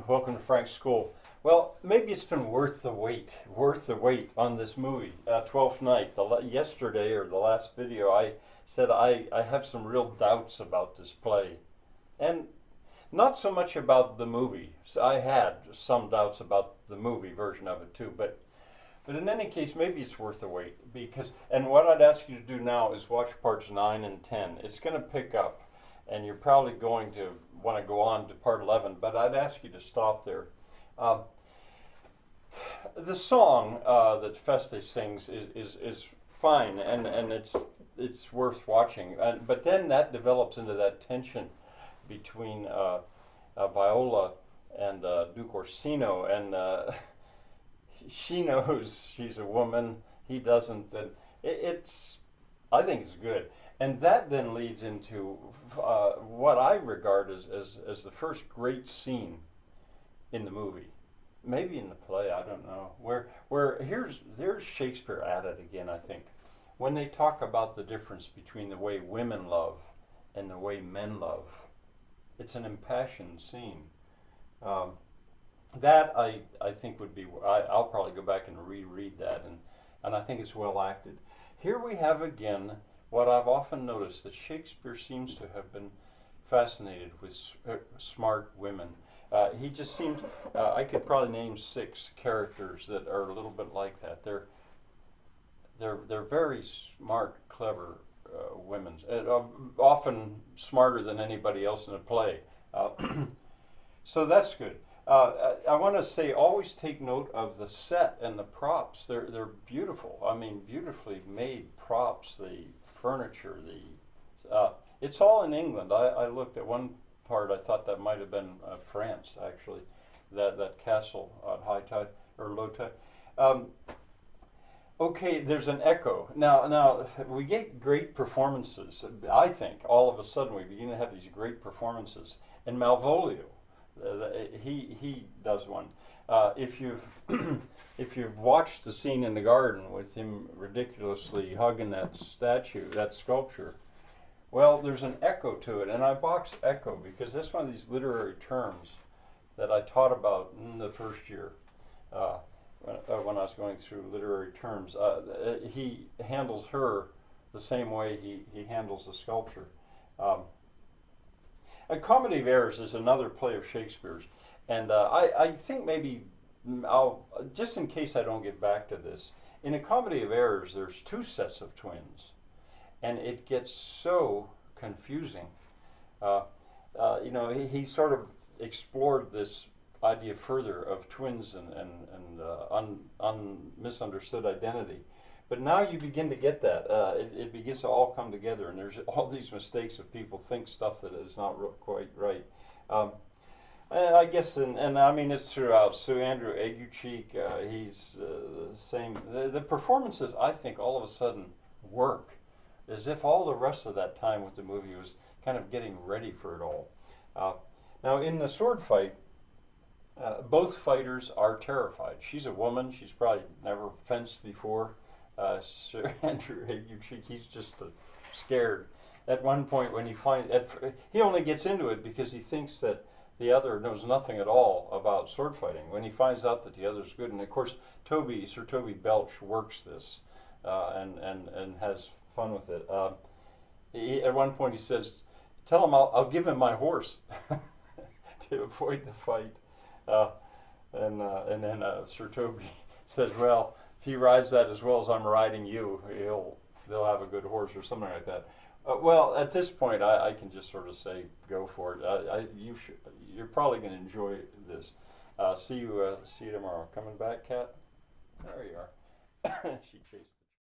Welcome to Frank's School. Well, maybe it's been worth the wait on this movie, Twelfth Night. Yesterday, or the last video, I said I have some real doubts about this play. And not so much about the movie. So I had some doubts about the movie version of it too, but in any case, maybe it's worth the wait because. And what I'd ask you to do now is watch parts 9 and 10. It's going to pick up, and you're probably going to want to go on to part 11. But I'd ask you to stop there. Um, the song that Feste sings is fine, and it's worth watching. But then that develops into that tension between Viola and Duke Orsino, and she knows she's a woman, he doesn't, and it's, I think it's good. And that then leads into what I regard as the first great scene in the movie. Maybe in the play, I don't know. Where there's Shakespeare at it again, I think. When they talk about the difference between the way women love and the way men love. It's an impassioned scene. Um, that I think would be, I'll probably go back and reread that, and I think it's well acted. Here we have again what I've often noticed, that Shakespeare seems to have been fascinated with smart women. He just seemed, I could probably name 6 characters that are a little bit like that. They're very smart, clever women, often smarter than anybody else in a play. So that's good. I want to say, always take note of the set and the props. They're beautiful. I mean, beautifully made props. The furniture. It's all in England. I looked at one part. I thought that might have been France, actually. That castle at high tide or low tide. Okay, there's an echo. Now we get great performances. I think all of a sudden we begin to have these great performances. And Malvolio, he does one. If you've if you've watched the scene in the garden with him ridiculously hugging that statue, that sculpture, well, there's an echo to it, and I boxed echo because that's one of these literary terms that I taught about in the first year when I was going through literary terms. He handles her the same way he handles the sculpture. A Comedy of Errors is another play of Shakespeare's, and I think maybe I'll, just in case I don't get back to this, in A Comedy of Errors there's 2 sets of twins, and it gets so confusing. You know, he sort of explored this idea further of twins and misunderstood identity. But now you begin to get that. It begins to all come together, and there's all these mistakes of people think stuff that is not quite right. I guess, and I mean, it's throughout. Sir Andrew Aguecheek, he's the same. The performances, I think, all of a sudden work, as if all the rest of that time with the movie was kind of getting ready for it all. Now, in the sword fight, both fighters are terrified. She's a woman. She's probably never fenced before. Sir Andrew Aguecheek, he's just scared. At one point, when he only gets into it because he thinks that the other knows nothing at all about sword fighting. When he finds out that the other's good, and of course, Sir Toby Belch works this and has fun with it. At one point, he says, "Tell him I'll give him my horse to avoid the fight." And then Sir Toby says, "Well, if he rides that as well as I'm riding you, they'll have a good horse," or something like that. Well, at this point, I can just sort of say, go for it. You're probably going to enjoy this. See you tomorrow. Coming back, Kat? There you are. She chased.